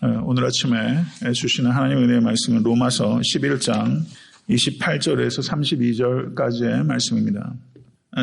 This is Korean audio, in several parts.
오늘 아침에 주시는 하나님의 은혜의 말씀은 로마서 11장 28절에서 32절까지의 말씀입니다.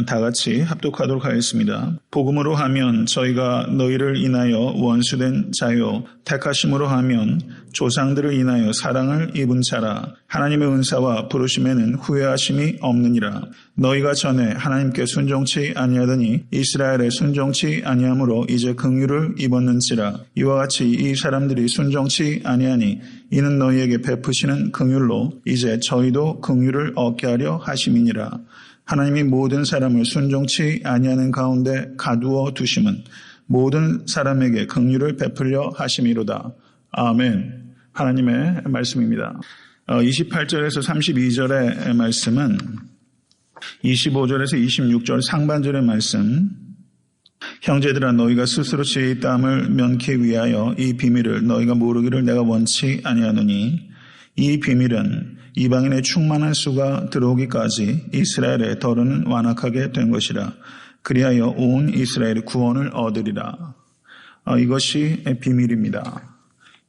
다 같이 합독하도록 하겠습니다. 복음으로 하면 저희가 너희를 인하여 원수된 자요, 택하심으로 하면 조상들을 인하여 사랑을 입은 자라. 하나님의 은사와 부르심에는 후회하심이 없느니라. 너희가 전에 하나님께 순종치 아니하더니 이스라엘에 순종치 아니하므로 이제 긍휼을 입었는지라. 이와 같이 이 사람들이 순종치 아니하니 이는 너희에게 베푸시는 긍휼로 이제 저희도 긍휼을 얻게 하려 하심이니라. 하나님이 모든 사람을 순종치 아니하는 가운데 가두어 두심은 모든 사람에게 긍휼을 베풀려 하심이로다. 아멘. 하나님의 말씀입니다. 28절에서 32절의 말씀은 25절에서 26절 상반절의 말씀, 형제들아 너희가 스스로 죄의 땀을 면케 위하여 이 비밀을 너희가 모르기를 내가 원치 아니하노니 이 비밀은 이방인의 충만한 수가 들어오기까지 이스라엘의 덜은 완악하게 된 것이라. 그리하여 온 이스라엘의 구원을 얻으리라. 이것이 비밀입니다.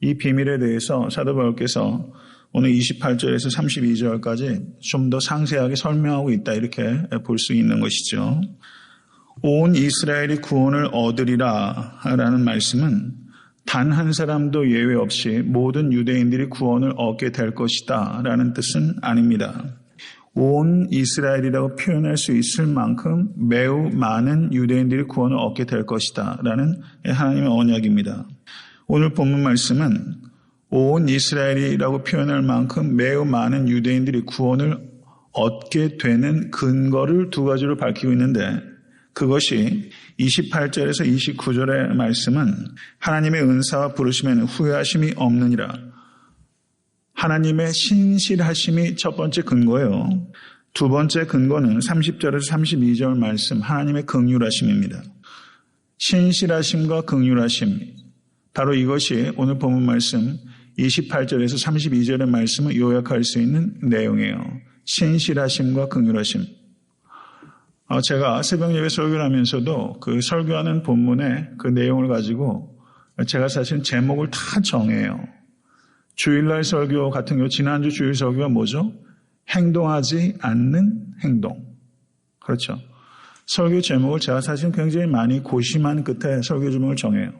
이 비밀에 대해서 사도 바울께서 오늘 28절에서 32절까지 좀 더 상세하게 설명하고 있다, 이렇게 볼 수 있는 것이죠. 온 이스라엘이 구원을 얻으리라 라는 말씀은 단 한 사람도 예외 없이 모든 유대인들이 구원을 얻게 될 것이다 라는 뜻은 아닙니다. 온 이스라엘이라고 표현할 수 있을 만큼 매우 많은 유대인들이 구원을 얻게 될 것이다 라는 하나님의 언약입니다. 오늘 본문 말씀은 온 이스라엘이라고 표현할 만큼 매우 많은 유대인들이 구원을 얻게 되는 근거를 두 가지로 밝히고 있는데, 그것이 28절에서 29절의 말씀은 하나님의 은사와 부르심에는 후회하심이 없느니라. 하나님의 신실하심이 첫 번째 근거예요. 두 번째 근거는 30절에서 32절 말씀, 하나님의 긍휼하심입니다. 신실하심과 긍휼하심, 바로 이것이 오늘 본문 말씀 28절에서 32절의 말씀을 요약할 수 있는 내용이에요. 신실하심과 긍휼하심. 제가 새벽 예배 설교를 하면서도 그 설교하는 본문의 그 내용을 가지고 제가 사실 제목을 다 정해요. 주일날 설교 같은 경우 지난주 주일 설교가 뭐죠? 행동하지 않는 행동. 그렇죠. 설교 제목을 제가 사실 굉장히 많이 고심한 끝에 설교 제목을 정해요.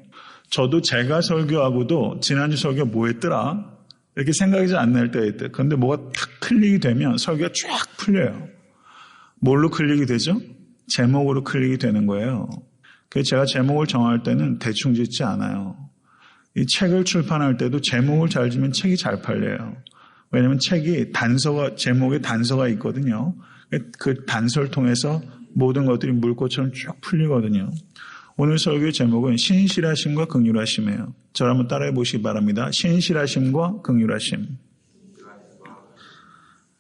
저도 제가 설교하고도 지난주 설교가 뭐였더라? 이렇게 생각이 잘 안 날 때가 있대요. 그런데 뭐가 탁 클릭이 되면 설교가 쫙 풀려요. 뭘로 클릭이 되죠? 제목으로 클릭이 되는 거예요. 그래서 제가 제목을 정할 때는 대충 짓지 않아요. 이 책을 출판할 때도 제목을 잘 지면 책이 잘 팔려요. 왜냐하면 책이 제목에 단서가 있거든요. 그 단서를 통해서 모든 것들이 물꽃처럼 쭉 풀리거든요. 오늘 설교의 제목은 신실하심과 긍휼하심이에요. 저를 한번 따라해 보시기 바랍니다. 신실하심과 긍휼하심.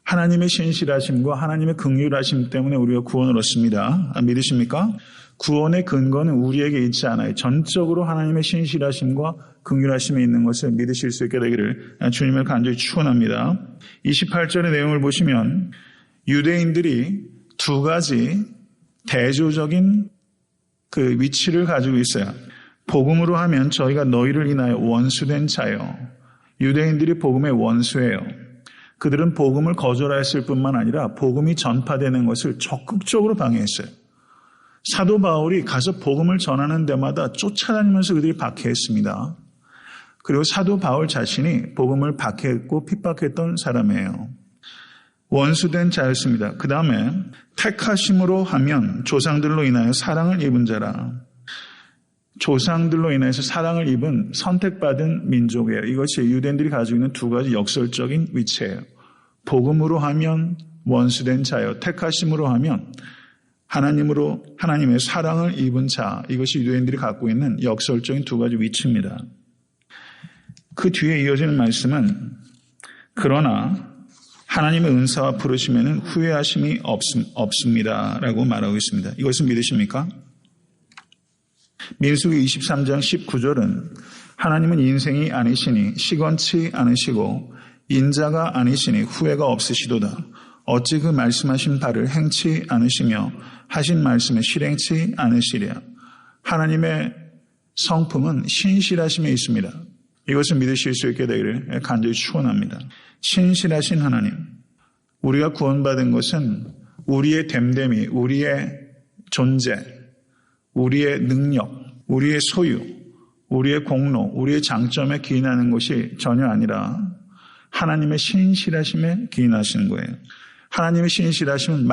하나님의 신실하심과 하나님의 긍휼하심 때문에 우리가 구원을 얻습니다. 믿으십니까? 구원의 근거는 우리에게 있지 않아요. 전적으로 하나님의 신실하심과 긍휼하심에 있는 것을 믿으실 수 있게 되기를 주님을 간절히 축원합니다. 28절의 내용을 보시면 유대인들이 두 가지 대조적인 그 위치를 가지고 있어요. 복음으로 하면 저희가 너희를 인하여 원수된 자요. 유대인들이 복음의 원수예요. 그들은 복음을 거절했을 뿐만 아니라 복음이 전파되는 것을 적극적으로 방해했어요. 사도 바울이 가서 복음을 전하는 데마다 쫓아다니면서 그들이 박해했습니다. 그리고 사도 바울 자신이 복음을 박해했고 핍박했던 사람이에요. 원수된 자였습니다. 그 다음에 택하심으로 하면 조상들로 인하여 사랑을 입은 자라. 조상들로 인해서 사랑을 입은 선택받은 민족이에요. 이것이 유대인들이 가지고 있는 두 가지 역설적인 위치예요. 복음으로 하면 원수된 자요. 택하심으로 하면 하나님의 사랑을 입은 자. 이것이 유대인들이 갖고 있는 역설적인 두 가지 위치입니다. 그 뒤에 이어지는 말씀은 그러나 하나님의 은사와 부르심에는 후회하심이 없습니다. 라고 말하고 있습니다. 이것은 믿으십니까? 민수기 23장 19절은 하나님은 인생이 아니시니 시건치 않으시고 인자가 아니시니 후회가 없으시도다. 어찌 그 말씀하신 바를 행치 않으시며 하신 말씀에 실행치 않으시랴. 하나님의 성품은 신실하심에 있습니다. 이것을 믿으실 수 있게 되기를 간절히 축원합니다. 신실하신 하나님, 우리가 구원받은 것은 우리의 됨됨이, 우리의 존재, 우리의 능력, 우리의 소유, 우리의 공로, 우리의 장점에 기인하는 것이 전혀 아니라 하나님의 신실하심에 기인하시는 거예요. 하나님의 신실하심은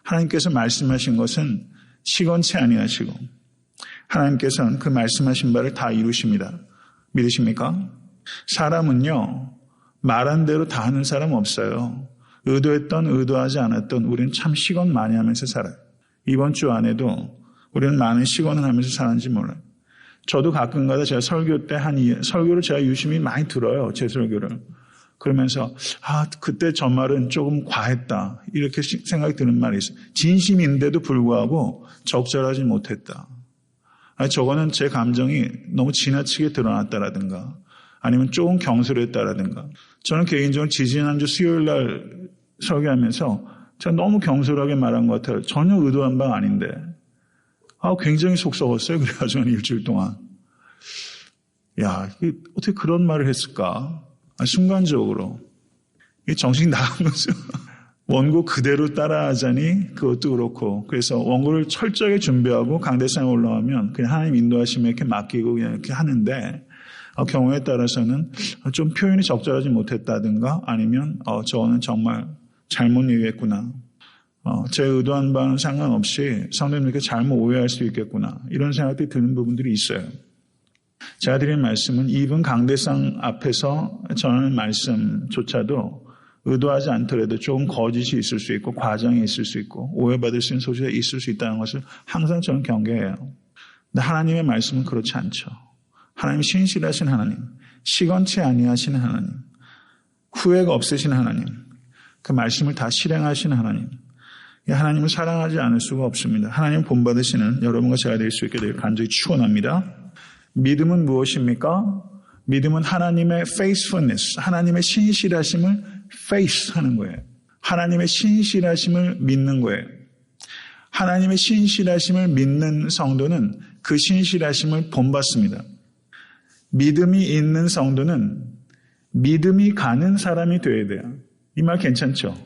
하나님께서 말씀하신 것은 시건치 아니하시고 하나님께서는 그 말씀하신 바를 다 이루십니다. 믿으십니까? 사람은요, 말한 대로 다 하는 사람 없어요. 의도했던 의도하지 않았던 우리는 참 시건 많이 하면서 살아요. 이번 주 안에도 우리는 많은 시건을 하면서 사는지 몰라요. 저도 가끔가다 제가 설교 때 설교를 제가 유심히 많이 들어요. 제 설교를. 그러면서 그때 저 말은 조금 과했다. 이렇게 생각이 드는 말이 있어요. 진심인데도 불구하고 적절하지 못했다. 저거는 제 감정이 너무 지나치게 드러났다라든가 아니면 조금 경솔했다라든가. 저는 개인적으로 지지난주 수요일 날 설교하면서 제가 너무 경솔하게 말한 것 같아요. 전혀 의도한 바가 아닌데. 굉장히 속 썩었어요. 그래가지고 일주일 동안. 어떻게 그런 말을 했을까? 순간적으로. 이게 정신이 나간 거죠. 원고 그대로 따라하자니 그것도 그렇고. 그래서 원고를 철저하게 준비하고 강대상에 올라가면 그냥 하나님 인도하시면 이렇게 맡기고 그냥 이렇게 하는데 경우에 따라서는 좀 표현이 적절하지 못했다든가 아니면 저거는 정말 잘못 얘기했구나. 제 의도한 바는 상관없이 성도님께 잘못 오해할 수 있겠구나. 이런 생각이 드는 부분들이 있어요. 제가 드린 말씀은 이분 강대상 앞에서 전하는 말씀조차도 의도하지 않더라도 조금 거짓이 있을 수 있고 과장이 있을 수 있고 오해받을 수 있는 소지가 있을 수 있다는 것을 항상 저는 경계해요. 근데 하나님의 말씀은 그렇지 않죠. 하나님 신실하신 하나님, 시건치 아니하신 하나님, 후회가 없으신 하나님, 그 말씀을 다 실행하신 하나님, 하나님을 사랑하지 않을 수가 없습니다. 하나님 본받으시는 여러분과 제가 될 수 있게 되길 간절히 축원합니다. 믿음은 무엇입니까? 믿음은 하나님의 faithfulness, 하나님의 신실하심을 face 하는 거예요. 하나님의 신실하심을 믿는 거예요. 하나님의 신실하심을 믿는 성도는 그 신실하심을 본받습니다. 믿음이 있는 성도는 믿음이 가는 사람이 되어야 돼요. 이 말 괜찮죠?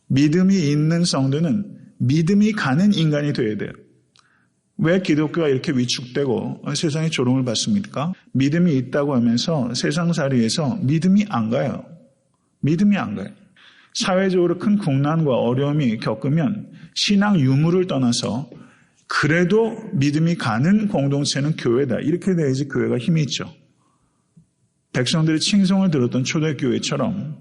믿음이 있는 성도는 믿음이 가는 인간이 되어야 돼요. 왜 기독교가 이렇게 위축되고 세상에 조롱을 받습니까? 믿음이 있다고 하면서 세상살이에서 믿음이 안 가요. 믿음이 안 가요. 사회적으로 큰 국난과 어려움이 겪으면 신앙 유무를 떠나서 그래도 믿음이 가는 공동체는 교회다. 이렇게 돼야지 교회가 힘이 있죠. 백성들이 칭송을 들었던 초대교회처럼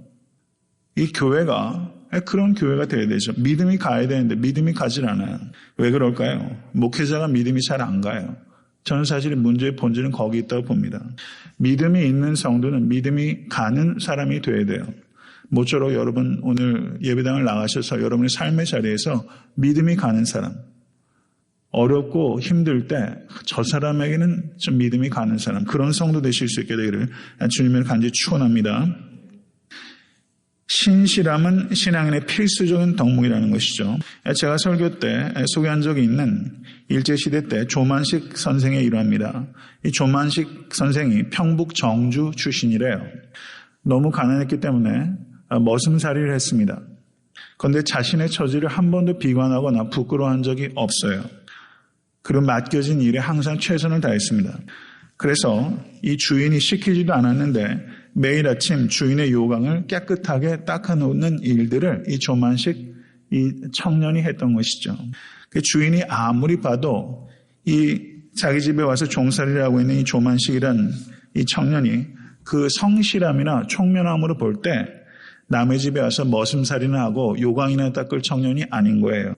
이 교회가 그런 교회가 돼야 되죠. 믿음이 가야 되는데 믿음이 가질 않아요. 왜 그럴까요? 목회자가 믿음이 잘 안 가요. 저는 사실 문제의 본질은 거기 있다고 봅니다. 믿음이 있는 성도는 믿음이 가는 사람이 돼야 돼요. 모쪼록 여러분 오늘 예배당을 나가셔서 여러분의 삶의 자리에서 믿음이 가는 사람, 어렵고 힘들 때 저 사람에게는 좀 믿음이 가는 사람, 그런 성도 되실 수 있게 되기를 주님을 간절히 축원합니다. 신실함은 신앙인의 필수적인 덕목이라는 것이죠. 제가 설교 때 소개한 적이 있는 일제시대 때 조만식 선생의 일화입니다. 이 조만식 선생이 평북 정주 출신이래요. 너무 가난했기 때문에 머슴살이를 했습니다. 그런데 자신의 처지를 한 번도 비관하거나 부끄러워한 적이 없어요. 그리고 맡겨진 일에 항상 최선을 다했습니다. 그래서 이 주인이 시키지도 않았는데 매일 아침 주인의 요강을 깨끗하게 닦아놓는 일들을 이 조만식 이 청년이 했던 것이죠. 그 주인이 아무리 봐도 이 자기 집에 와서 종살이를 하고 있는 이 조만식이란 이 청년이 그 성실함이나 총명함으로 볼 때 남의 집에 와서 머슴살이나 하고 요강이나 닦을 청년이 아닌 거예요.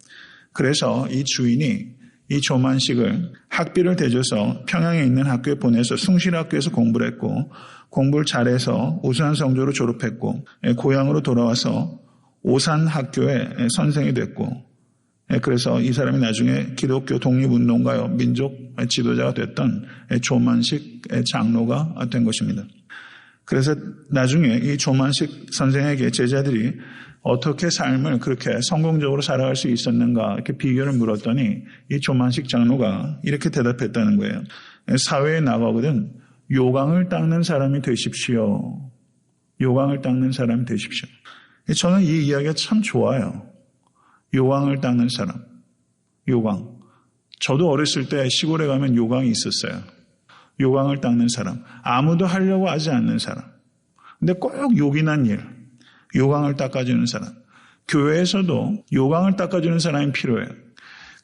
그래서 이 주인이 이 조만식을 학비를 대줘서 평양에 있는 학교에 보내서 숭실학교에서 공부를 했고 공부를 잘해서 우수한 성적으로 졸업했고 고향으로 돌아와서 오산학교의 선생이 됐고 그래서 이 사람이 나중에 기독교 독립운동가요 민족 지도자가 됐던 조만식 장로가 된 것입니다. 그래서 나중에 이 조만식 선생에게 제자들이 어떻게 삶을 그렇게 성공적으로 살아갈 수 있었는가 이렇게 비결을 물었더니 이 조만식 장로가 이렇게 대답했다는 거예요. 사회에 나가거든 요강을 닦는 사람이 되십시오. 요강을 닦는 사람이 되십시오. 저는 이 이야기가 참 좋아요. 요강을 닦는 사람. 요강. 저도 어렸을 때 시골에 가면 요강이 있었어요. 요강을 닦는 사람. 아무도 하려고 하지 않는 사람. 근데 꼭 요긴한 일. 요강을 닦아주는 사람. 교회에서도 요강을 닦아주는 사람이 필요해요.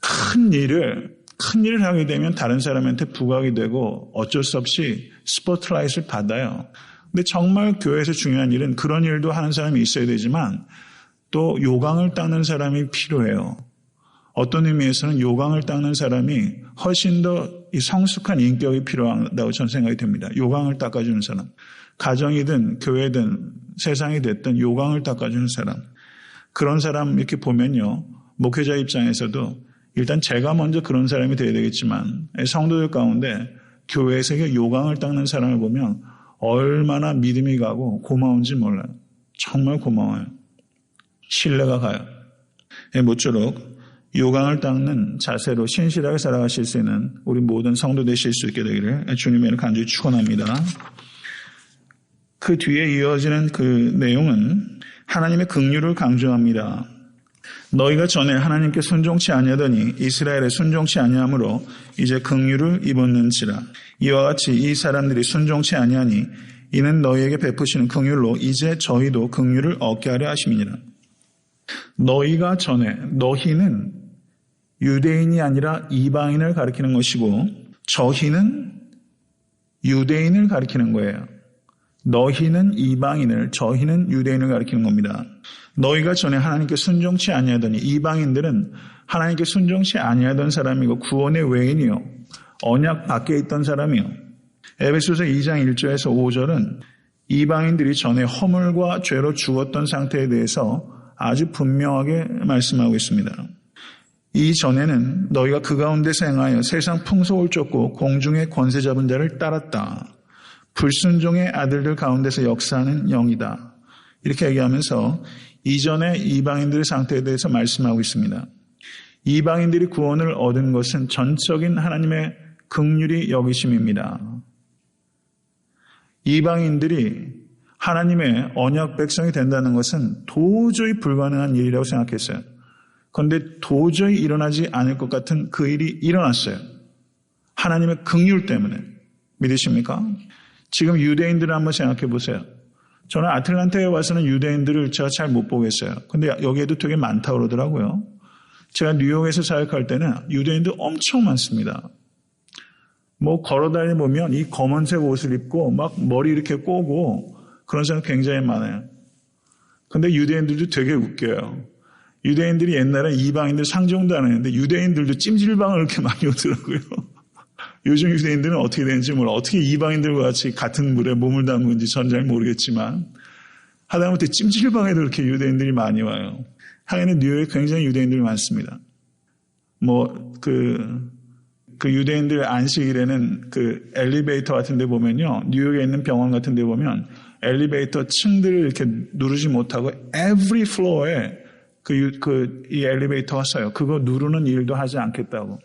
큰 일을 하게 되면 다른 사람한테 부각이 되고 어쩔 수 없이 스포트라이트를 받아요. 근데 정말 교회에서 중요한 일은 그런 일도 하는 사람이 있어야 되지만 또 요강을 닦는 사람이 필요해요. 어떤 의미에서는 요강을 닦는 사람이 훨씬 더 성숙한 인격이 필요하다고 저는 생각이 됩니다. 요강을 닦아주는 사람. 가정이든 교회든 세상이 됐든 요강을 닦아주는 사람. 그런 사람 이렇게 보면요. 목회자 입장에서도 일단 제가 먼저 그런 사람이 되어야 되겠지만 성도들 가운데 교회에서 요강을 닦는 사람을 보면 얼마나 믿음이 가고 고마운지 몰라요. 정말 고마워요. 신뢰가 가요. 모쪼록 요강을 닦는 자세로 신실하게 살아가실 수 있는 우리 모든 성도 되실 수 있게 되기를 주님의 간절히 축원합니다. 그 뒤에 이어지는 그 내용은 하나님의 긍휼을 강조합니다. 너희가 전에 하나님께 순종치 아니하더니 이스라엘에 순종치 아니하므로 이제 긍휼을 입었는지라. 이와 같이 이 사람들이 순종치 아니하니 이는 너희에게 베푸시는 긍휼로 이제 저희도 긍휼을 얻게 하려 하심이니라. 너희가 전에, 너희는 유대인이 아니라 이방인을 가리키는 것이고 저희는 유대인을 가리키는 거예요. 너희는 이방인을, 저희는 유대인을 가리키는 겁니다. 너희가 전에 하나님께 순종치 아니하더니 이방인들은 하나님께 순종치 아니하던 사람이고 구원의 외인이요 언약 밖에 있던 사람이요. 에베소서 2장 1절에서 5절은 이방인들이 전에 허물과 죄로 죽었던 상태에 대해서 아주 분명하게 말씀하고 있습니다. 이전에는 너희가 그 가운데서 행하여 세상 풍속을 쫓고 공중의 권세 잡은 자를 따랐다. 불순종의 아들들 가운데서 역사하는 영이다. 이렇게 얘기하면서 이전의 이방인들의 상태에 대해서 말씀하고 있습니다. 이방인들이 구원을 얻은 것은 전적인 하나님의 긍휼이 여기심입니다. 이방인들이 하나님의 언약 백성이 된다는 것은 도저히 불가능한 일이라고 생각했어요. 그런데 도저히 일어나지 않을 것 같은 그 일이 일어났어요. 하나님의 긍휼 때문에. 믿으십니까? 지금 유대인들을 한번 생각해 보세요. 저는 아틀란타에 와서는 유대인들을 제가 잘 못 보겠어요. 근데 여기에도 되게 많다고 그러더라고요. 제가 뉴욕에서 사역할 때는 유대인들 엄청 많습니다. 뭐 걸어다니 보면 이 검은색 옷을 입고 막 머리 이렇게 꼬고 그런 사람 굉장히 많아요. 근데 유대인들도 되게 웃겨요. 유대인들이 옛날에 이방인들 상종도 안 했는데 유대인들도 찜질방을 이렇게 많이 오더라고요. 요즘 유대인들은 어떻게 되는지 몰라. 어떻게 이방인들과 같이 같은 물에 몸을 담그는지 전 잘 모르겠지만 하다못해 찜질방에도 이렇게 유대인들이 많이 와요. 하긴 뉴욕에 굉장히 유대인들이 많습니다. 그 유대인들 안식일에는 그 엘리베이터 같은 데 보면요. 뉴욕에 있는 병원 같은 데 보면 엘리베이터 층들을 이렇게 누르지 못하고 every floor에 이 엘리베이터가 써요. 그거 누르는 일도 하지 않겠다고.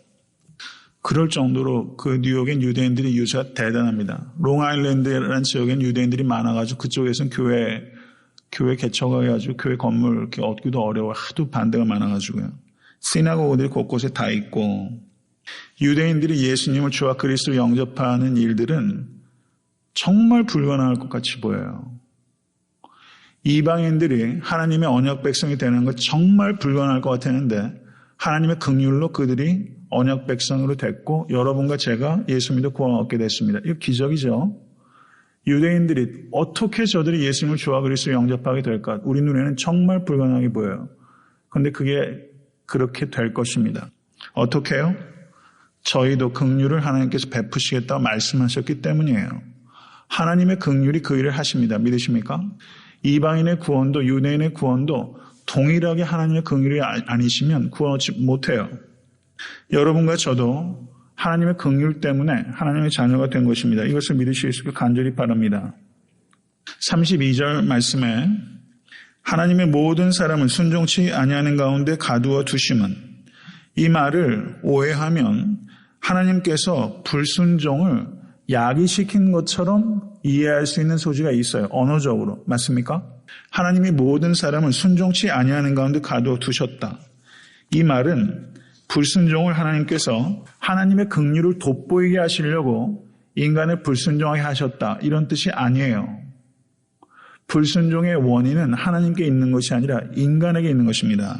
그럴 정도로 그 뉴욕엔 유대인들이 유수가 대단합니다. 롱아일랜드라는 지역엔 유대인들이 많아가지고 그쪽에서는 교회 개척해가지고 교회 건물 이렇게 얻기도 어려워. 하도 반대가 많아가지고요. 시나고그들이 곳곳에 다 있고 유대인들이 예수님을 주와 그리스도로 영접하는 일들은 정말 불가능할 것 같이 보여요. 이방인들이 하나님의 언약 백성이 되는 것 정말 불가능할 것 같았는데 하나님의 긍휼로 그들이 언약 백성으로 됐고 여러분과 제가 예수 믿어 구원 얻게 됐습니다. 이거 기적이죠. 유대인들이 어떻게 저들이 예수님을 주와 그리스도로 영접하게 될까? 우리 눈에는 정말 불가능하게 보여요. 그런데 그게 그렇게 될 것입니다. 어떻게 해요? 저희도 긍휼을 하나님께서 베푸시겠다고 말씀하셨기 때문이에요. 하나님의 긍휼이 그 일을 하십니다. 믿으십니까? 이방인의 구원도 유대인의 구원도 동일하게 하나님의 긍휼이 아니시면 구원 얻지 못해요. 여러분과 저도 하나님의 긍휼 때문에 하나님의 자녀가 된 것입니다. 이것을 믿으실 수 있기를 간절히 바랍니다. 32절 말씀에 하나님의 모든 사람을 순종치 아니하는 가운데 가두어 두심은 이 말을 오해하면 하나님께서 불순종을 야기시킨 것처럼 이해할 수 있는 소지가 있어요. 언어적으로. 맞습니까? 하나님이 모든 사람을 순종치 아니하는 가운데 가둬두셨다. 이 말은 불순종을 하나님께서 하나님의 긍휼을 돋보이게 하시려고 인간을 불순종하게 하셨다. 이런 뜻이 아니에요. 불순종의 원인은 하나님께 있는 것이 아니라 인간에게 있는 것입니다.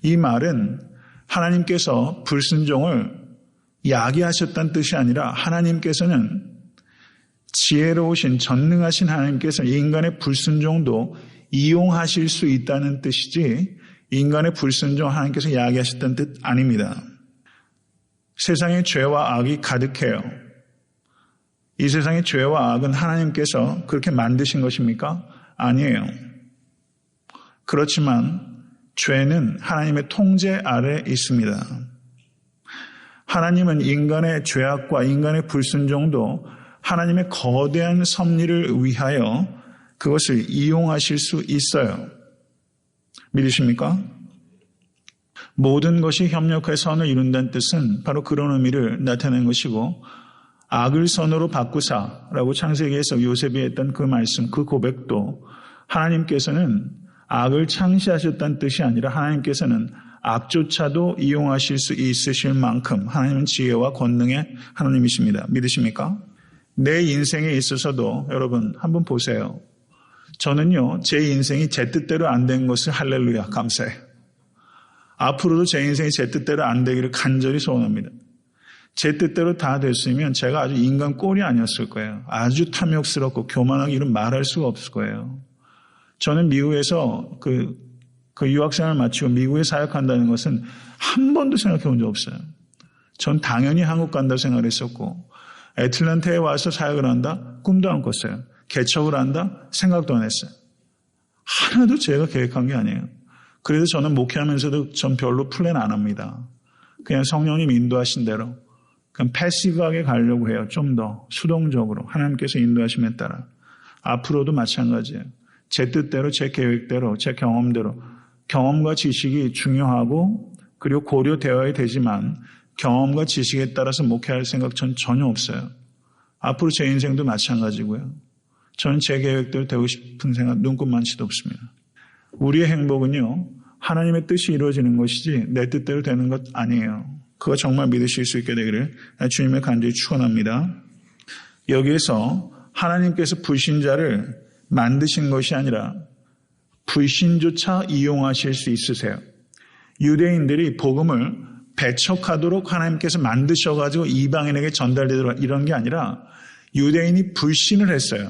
이 말은 하나님께서 불순종을 야기하셨다는 뜻이 아니라 하나님께서는 지혜로우신 전능하신 하나님께서 인간의 불순종도 이용하실 수 있다는 뜻이지 인간의 불순종 하나님께서 야기하셨다는 뜻 아닙니다. 세상에 죄와 악이 가득해요. 이 세상의 죄와 악은 하나님께서 그렇게 만드신 것입니까? 아니에요. 그렇지만 죄는 하나님의 통제 아래 있습니다. 하나님은 인간의 죄악과 인간의 불순종도 하나님의 거대한 섭리를 위하여 그것을 이용하실 수 있어요. 믿으십니까? 모든 것이 협력해 선을 이룬다는 뜻은 바로 그런 의미를 나타내는 것이고 악을 선으로 바꾸사라고 창세기에서 요셉이 했던 그 말씀, 그 고백도 하나님께서는 악을 창시하셨다는 뜻이 아니라 하나님께서는 악조차도 이용하실 수 있으실 만큼 하나님은 지혜와 권능의 하나님이십니다. 믿으십니까? 내 인생에 있어서도 여러분 한번 보세요. 저는요, 제 인생이 제 뜻대로 안 된 것을 할렐루야 감사해요. 앞으로도 제 인생이 제 뜻대로 안 되기를 간절히 소원합니다. 제 뜻대로 다 됐으면 제가 아주 인간 꼴이 아니었을 거예요. 아주 탐욕스럽고 교만하게 이런 말할 수가 없을 거예요. 저는 미국에서 그 유학생활을 마치고 미국에 사역한다는 것은 한 번도 생각해 본 적 없어요. 전 당연히 한국 간다고 생각했었고 애틀랜타에 와서 사역을 한다? 꿈도 안 꿨어요. 개척을 한다? 생각도 안 했어요. 하나도 제가 계획한 게 아니에요. 그래서 저는 목회하면서도 전 별로 플랜 안 합니다. 그냥 성령님 인도하신 대로 그냥 패시브하게 가려고 해요. 좀 더 수동적으로 하나님께서 인도하심에 따라. 앞으로도 마찬가지예요. 제 뜻대로, 제 계획대로, 제 경험대로. 경험과 지식이 중요하고 그리고 고려되어야 되지만 경험과 지식에 따라서 목회할 생각 전 전혀 없어요. 앞으로 제 인생도 마찬가지고요. 저는 제 계획대로 되고 싶은 생각 눈꼽만치도 없습니다. 우리의 행복은요, 하나님의 뜻이 이루어지는 것이지 내 뜻대로 되는 것 아니에요. 그거 정말 믿으실 수 있게 되기를 주님의 간절히 축원합니다. 여기에서 하나님께서 불신자를 만드신 것이 아니라 불신조차 이용하실 수 있으세요. 유대인들이 복음을 배척하도록 하나님께서 만드셔가지고 이방인에게 전달되도록 이런 게 아니라 유대인이 불신을 했어요.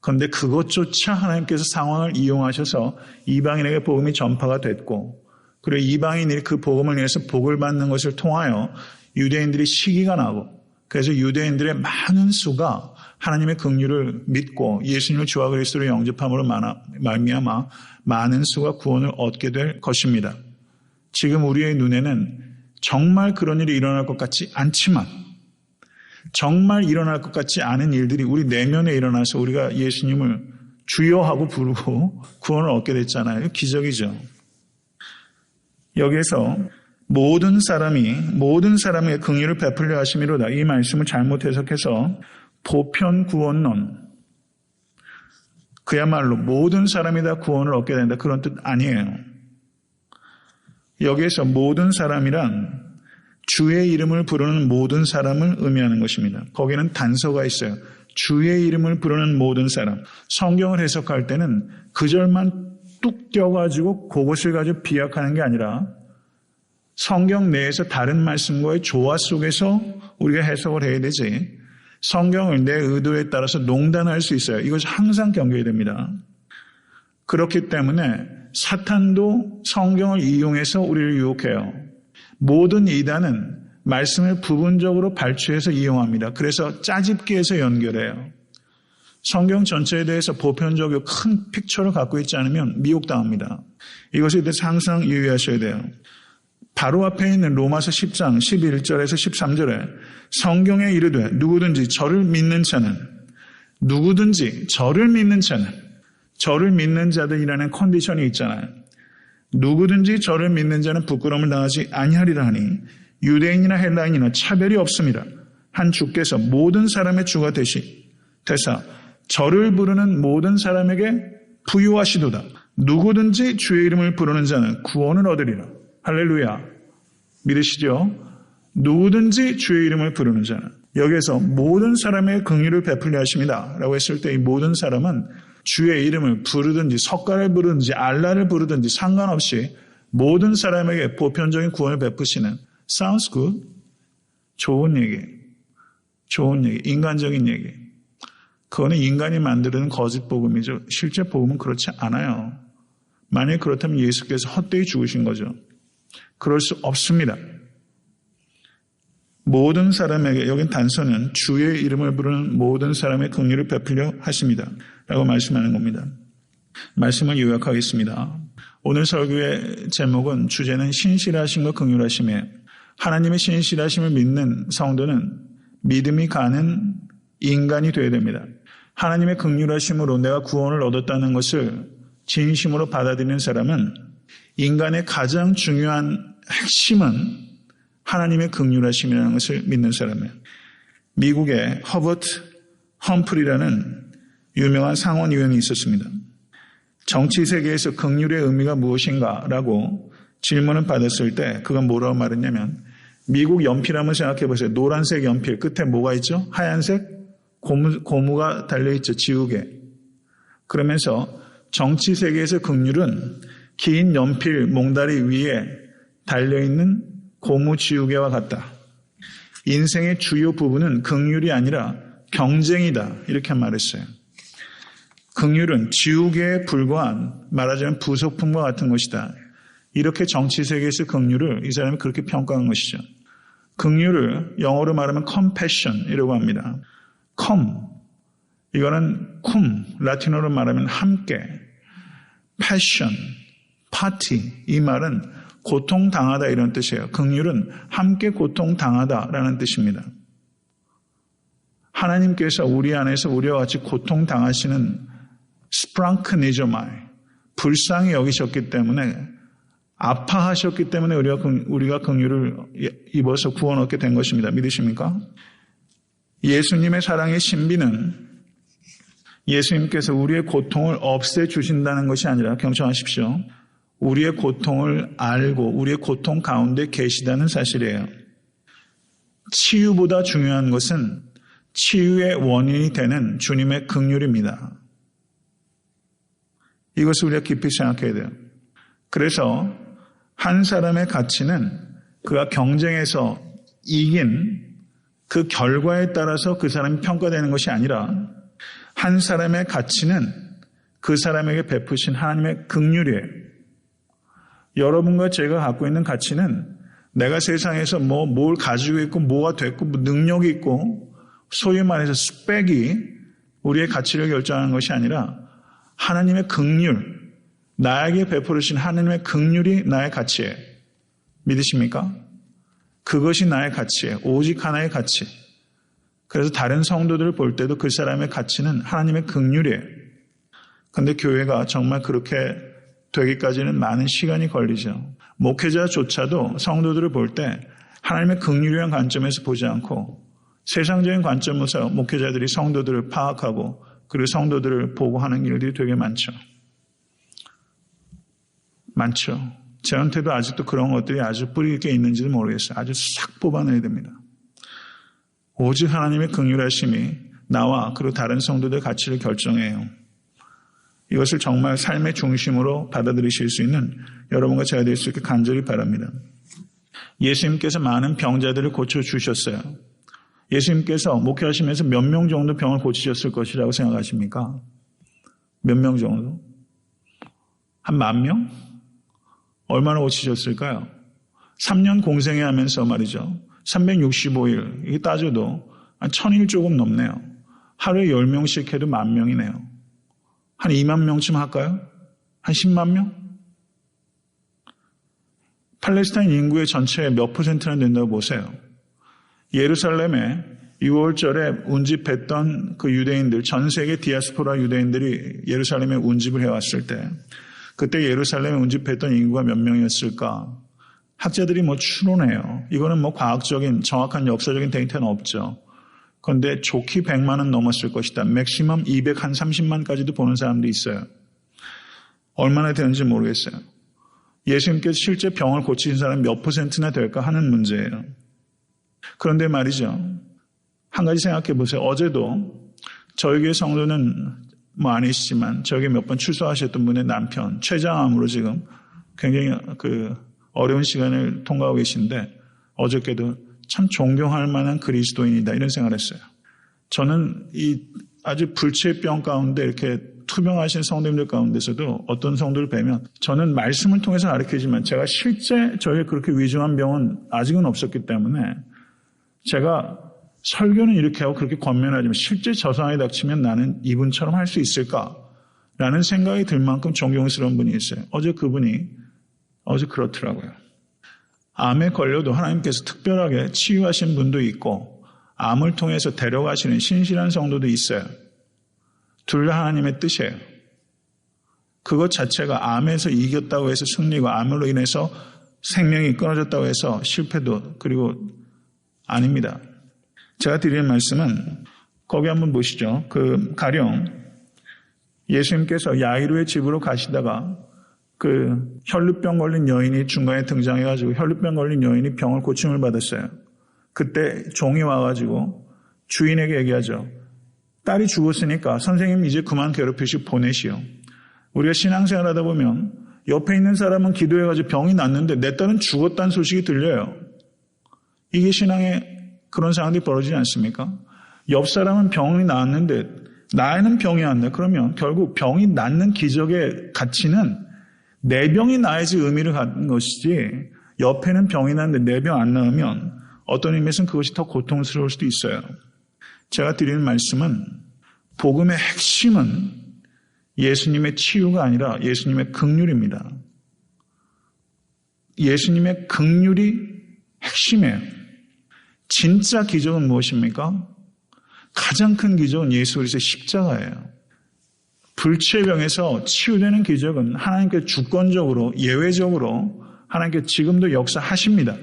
그런데 그것조차 하나님께서 상황을 이용하셔서 이방인에게 복음이 전파가 됐고 그리고 이방인들이 그 복음을 위해서 복을 받는 것을 통하여 유대인들이 시기가 나고 그래서 유대인들의 많은 수가 하나님의 긍휼을 믿고 예수님을 주와 그리스도로 영접함으로 말미암아 많은 수가 구원을 얻게 될 것입니다. 지금 우리의 눈에는 정말 그런 일이 일어날 것 같지 않지만 정말 일어날 것 같지 않은 일들이 우리 내면에 일어나서 우리가 예수님을 주여하고 부르고 구원을 얻게 됐잖아요. 기적이죠. 여기에서 모든 사람에게 긍휼을 베풀려 하심이로다. 이 말씀을 잘못 해석해서 보편 구원론, 그야말로 모든 사람이 다 구원을 얻게 된다. 그런 뜻 아니에요. 여기에서 모든 사람이란 주의 이름을 부르는 모든 사람을 의미하는 것입니다. 거기는 단서가 있어요. 주의 이름을 부르는 모든 사람. 성경을 해석할 때는 그 절만 뚝 떼어가지고 그것을 가지고 비약하는 게 아니라 성경 내에서 다른 말씀과의 조화 속에서 우리가 해석을 해야 되지. 성경을 내 의도에 따라서 농단할 수 있어요. 이것이 항상 경계해야 됩니다. 그렇기 때문에 사탄도 성경을 이용해서 우리를 유혹해요. 모든 이단은 말씀을 부분적으로 발췌해서 이용합니다. 그래서 짜집기 해서 연결해요. 성경 전체에 대해서 보편적이고 큰 픽처를 갖고 있지 않으면 미혹당합니다. 이것에 대해서 항상 유의하셔야 돼요. 바로 앞에 있는 로마서 10장 11절에서 13절에 성경에 이르되 누구든지 저를 믿는 자는 저를 믿는 자들이라는 컨디션이 있잖아요. 누구든지 저를 믿는 자는 부끄러움을 당하지 아니하리라 하니 유대인이나 헬라인이나 차별이 없습니다. 한 주께서 모든 사람의 주가 되사 저를 부르는 모든 사람에게 부유하시도다. 누구든지 주의 이름을 부르는 자는 구원을 얻으리라. 할렐루야. 믿으시죠? 누구든지 주의 이름을 부르는 자는. 여기에서 모든 사람의 긍휼을 베풀려 하십니다 라고 했을 때 이 모든 사람은 주의 이름을 부르든지 석가를 부르든지 알라를 부르든지 상관없이 모든 사람에게 보편적인 구원을 베푸시는 sounds good. 좋은 얘기. 인간적인 얘기. 그거는 인간이 만드는 거짓 복음이죠. 실제 복음은 그렇지 않아요. 만약 그렇다면 예수께서 헛되이 죽으신 거죠. 그럴 수 없습니다. 모든 사람에게, 여긴 단서는 주의 이름을 부르는 모든 사람의 긍휼을 베풀려 하십니다 라고 말씀하는 겁니다. 말씀을 요약하겠습니다. 오늘 설교의 제목은 주제는 신실하심과 긍휼하심에, 하나님의 신실하심을 믿는 성도는 믿음이 가는 인간이 되어야 됩니다. 하나님의 긍휼하심으로 내가 구원을 얻었다는 것을 진심으로 받아들이는 사람은 인간의 가장 중요한 핵심은 하나님의 긍휼하심이라는 것을 믿는 사람이에요. 미국의 허버트 험프리라는 유명한 상원의원이 있었습니다. 정치 세계에서 긍휼의 의미가 무엇인가라고 질문을 받았을 때 그가 뭐라고 말했냐면, 미국 연필 한번 생각해 보세요. 노란색 연필 끝에 뭐가 있죠? 하얀색 고무가 달려있죠. 지우개. 그러면서 정치 세계에서 긍휼은 긴 연필 몽다리 위에 달려있는 고무 지우개와 같다. 인생의 주요 부분은 긍휼이 아니라 경쟁이다. 이렇게 말했어요. 긍휼은 지우개에 불과한, 말하자면 부속품과 같은 것이다. 이렇게 정치 세계에서 긍휼을 이 사람이 그렇게 평가한 것이죠. 긍휼을 영어로 말하면 compassion이라고 합니다. 이거는 라틴어로 말하면 함께, passion, party, 이 말은 고통당하다 이런 뜻이에요. 긍휼은 함께 고통당하다라는 뜻입니다. 하나님께서 우리 안에서 우리와 같이 고통당하시는 스프랑크니저마이, 불쌍히 여기셨기 때문에, 아파하셨기 때문에 우리가 긍휼을 입어서 구원 얻게 된 것입니다. 믿으십니까? 예수님의 사랑의 신비는 예수님께서 우리의 고통을 없애주신다는 것이 아니라, 경청하십시오, 우리의 고통을 알고 우리의 고통 가운데 계시다는 사실이에요. 치유보다 중요한 것은 치유의 원인이 되는 주님의 긍휼입니다. 이것을 우리가 깊이 생각해야 돼요. 그래서 한 사람의 가치는 그가 경쟁에서 이긴 그 결과에 따라서 그 사람이 평가되는 것이 아니라, 한 사람의 가치는 그 사람에게 베푸신 하나님의 긍휼이에요. 여러분과 제가 갖고 있는 가치는 내가 세상에서 뭘 가지고 있고 뭐가 됐고 능력이 있고 소위 말해서 스펙이 우리의 가치를 결정하는 것이 아니라 하나님의 긍휼, 나에게 베풀으신 하나님의 긍휼이 나의 가치예요. 믿으십니까? 그것이 나의 가치예요. 오직 하나의 가치. 그래서 다른 성도들을 볼 때도 그 사람의 가치는 하나님의 긍휼이에요. 그런데 교회가 정말 그렇게 되기까지는 많은 시간이 걸리죠. 목회자조차도 성도들을 볼 때 하나님의 긍휼이라는 관점에서 보지 않고 세상적인 관점에서 목회자들이 성도들을 파악하고 그리고 성도들을 보고 하는 일들이 되게 많죠. 저한테도 아직도 그런 것들이 아주 뿌리 있게 있는지도 모르겠어요. 아주 싹 뽑아내야 됩니다. 오직 하나님의 긍휼하심이 나와 그리고 다른 성도들의 가치를 결정해요. 이것을 정말 삶의 중심으로 받아들이실 수 있는 여러분과 제가 될 수 있게 간절히 바랍니다. 예수님께서 많은 병자들을 고쳐주셨어요. 예수님께서 목회하시면서 몇 명 정도 병을 고치셨을 것이라고 생각하십니까? 몇 명 정도? 한 10,000명? 얼마나 고치셨을까요? 3년 공생회 하면서 말이죠. 365일, 이게 따져도 한 1,000일 조금 넘네요. 하루에 10명씩 해도 10,000명이네요. 한 2만 명쯤 할까요? 한 10만 명? 팔레스타인 인구의 전체의 몇 퍼센트나 된다고 보세요. 예루살렘에 6월절에 운집했던 그 유대인들, 전 세계 디아스포라 유대인들이 예루살렘에 운집을 해왔을 때 그때 예루살렘에 운집했던 인구가 몇 명이었을까? 학자들이 추론해요. 이거는 과학적인 정확한 역사적인 데이터는 없죠. 그런데 좋게 100만 원 넘었을 것이다. 맥시멈 230만까지도 보는 사람도 있어요. 얼마나 되는지 모르겠어요. 예수님께서 실제 병을 고치신 사람이 몇 %나 될까 하는 문제예요. 그런데 말이죠. 한 가지 생각해 보세요. 어제도 저희 교회 성도는 아니시지만 저에게 몇 번 출소하셨던 분의 남편 췌장암으로 지금 굉장히 어려운 시간을 통과하고 계신데 어저께도 참 존경할 만한 그리스도인이다 이런 생각을 했어요. 저는 이 아주 불치병 가운데 이렇게 투병하신 성도님들 가운데서도 어떤 성도를 뵈면 저는 말씀을 통해서 가르치지만 제가 실제 저에게 그렇게 위중한 병은 아직은 없었기 때문에 제가 설교는 이렇게 하고 그렇게 권면하지만 실제 저 상황에 닥치면 나는 이분처럼 할 수 있을까라는 생각이 들 만큼 존경스러운 분이 있어요. 어제 그렇더라고요. 암에 걸려도 하나님께서 특별하게 치유하신 분도 있고 암을 통해서 데려가시는 신실한 성도도 있어요. 둘 다 하나님의 뜻이에요. 그것 자체가 암에서 이겼다고 해서 승리고 암으로 인해서 생명이 끊어졌다고 해서 실패도 그리고 아닙니다. 제가 드리는 말씀은 거기 한번 보시죠. 가령 예수님께서 야이로의 집으로 가시다가 혈루병 걸린 여인이 중간에 등장해가지고 혈루병 걸린 여인이 병을 고침을 받았어요. 그때 종이 와가지고 주인에게 얘기하죠. 딸이 죽었으니까 선생님 이제 그만 괴롭히시고 보내시오. 우리가 신앙생활 하다 보면 옆에 있는 사람은 기도해가지고 병이 났는데 내 딸은 죽었다는 소식이 들려요. 이게 신앙의 그런 상황이 벌어지지 않습니까? 옆 사람은 병이 나았는데 나에는 병이 안 나. 그러면 결국 병이 낫는 기적의 가치는 내 병이 나야지 의미를 갖는 것이지 옆에는 병이 났는데 내 병 안 나으면 어떤 의미에서는 그것이 더 고통스러울 수도 있어요. 제가 드리는 말씀은 복음의 핵심은 예수님의 치유가 아니라 예수님의 긍휼입니다. 예수님의 긍휼이 핵심이에요. 진짜 기적은 무엇입니까? 가장 큰 기적은 예수 그리스도의 십자가예요. 불치의 병에서 치유되는 기적은 하나님께 주권적으로 예외적으로 하나님께 지금도 역사하십니다.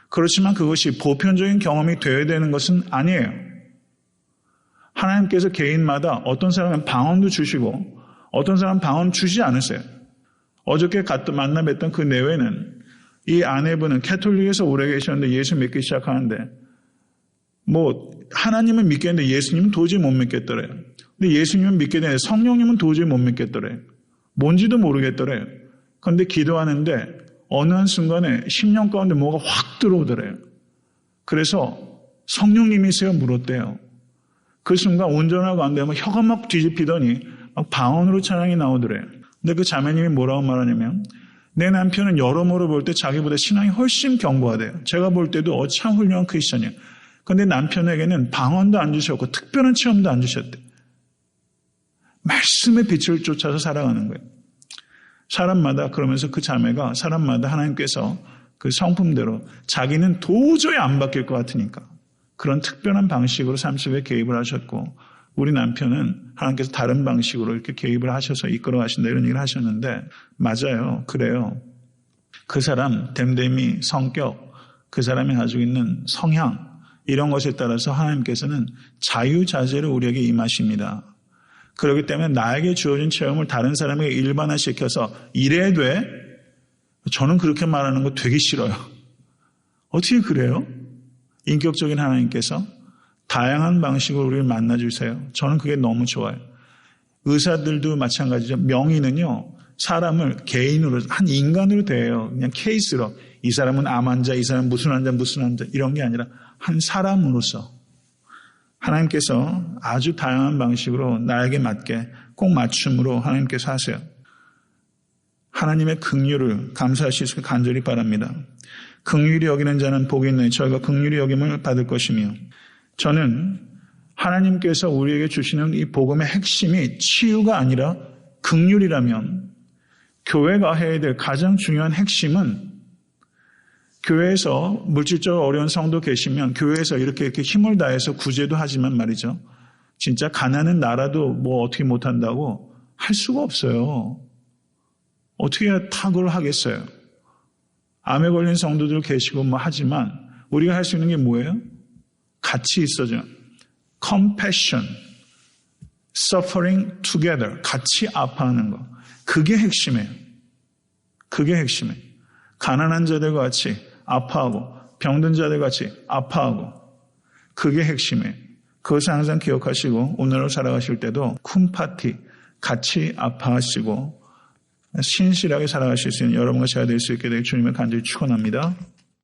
그렇지만 그것이 보편적인 경험이 되어야 되는 것은 아니에요. 하나님께서 개인마다 어떤 사람은 방언도 주시고 어떤 사람은 방언 주지 않으세요. 어저께 만나 뵀던 그 내외는 이 아내분은 캐톨릭에서 오래 계셨는데 예수 믿기 시작하는데 하나님을 믿겠는데 예수님은 도저히 못 믿겠더래요. 근데 예수님은 믿게 되는데 성령님은 도저히 못 믿겠더래요. 뭔지도 모르겠더래요. 그런데 기도하는데 어느 한순간에 10년 가운데 뭐가 확 들어오더래요. 그래서 성령님이세요? 물었대요. 그 순간 운전하고 안 되면 혀가 막 뒤집히더니 막 방언으로 찬양이 나오더래요. 근데 그 자매님이 뭐라고 말하냐면 내 남편은 여러모로 볼 때 자기보다 신앙이 훨씬 견고하대요. 제가 볼 때도 참 훌륭한 크리스천이에요. 그런데 남편에게는 방언도 안 주셨고 특별한 체험도 안 주셨대요. 말씀의 빛을 쫓아서 살아가는 거예요. 사람마다 그러면서 그 자매가 사람마다 하나님께서 그 성품대로 자기는 도저히 안 바뀔 것 같으니까 그런 특별한 방식으로 삶 속에 개입을 하셨고 우리 남편은 하나님께서 다른 방식으로 이렇게 개입을 하셔서 이끌어 가신다 이런 얘기를 하셨는데 맞아요. 그래요. 그 사람 됨됨이 성격 그 사람이 가지고 있는 성향 이런 것에 따라서 하나님께서는 자유자재로 우리에게 임하십니다. 그렇기 때문에 나에게 주어진 체험을 다른 사람에게 일반화시켜서 이래야 돼? 저는 그렇게 말하는 거 되게 싫어요. 어떻게 그래요? 인격적인 하나님께서 다양한 방식으로 우리를 만나주세요. 저는 그게 너무 좋아요. 의사들도 마찬가지죠. 명의는요. 사람을 개인으로 한 인간으로 대해요. 그냥 케이스로 이 사람은 암 환자, 이 사람은 무슨 환자 이런 게 아니라 한 사람으로서 하나님께서 아주 다양한 방식으로 나에게 맞게 꼭 맞춤으로 하나님께서 하세요. 하나님의 긍휼을 감사하실 수 간절히 바랍니다. 긍휼히 여기는 자는 복이 있나니 저희가 긍휼히 여김을 받을 것이며 저는 하나님께서 우리에게 주시는 이 복음의 핵심이 치유가 아니라 긍휼이라면 교회가 해야 될 가장 중요한 핵심은 교회에서 물질적으로 어려운 성도 계시면 교회에서 이렇게 힘을 다해서 구제도 하지만 말이죠. 진짜 가난한 나라도 어떻게 못한다고 할 수가 없어요. 어떻게 탁을 하겠어요. 암에 걸린 성도들 계시고 뭐 하지만 우리가 할 수 있는 게 뭐예요? 같이 있어줘. compassion, suffering together. 같이 아파하는 거. 그게 핵심이에요. 그게 핵심이에요. 가난한 자들과 같이 아파하고 병든 자들과 같이 아파하고 그게 핵심이에요. 그것을 항상 기억하시고 오늘을 살아가실 때도 쿰파티 같이 아파하시고 신실하게 살아가실 수 있는 여러분과 제가 될 수 있게 되길 주님을 간절히 축원합니다.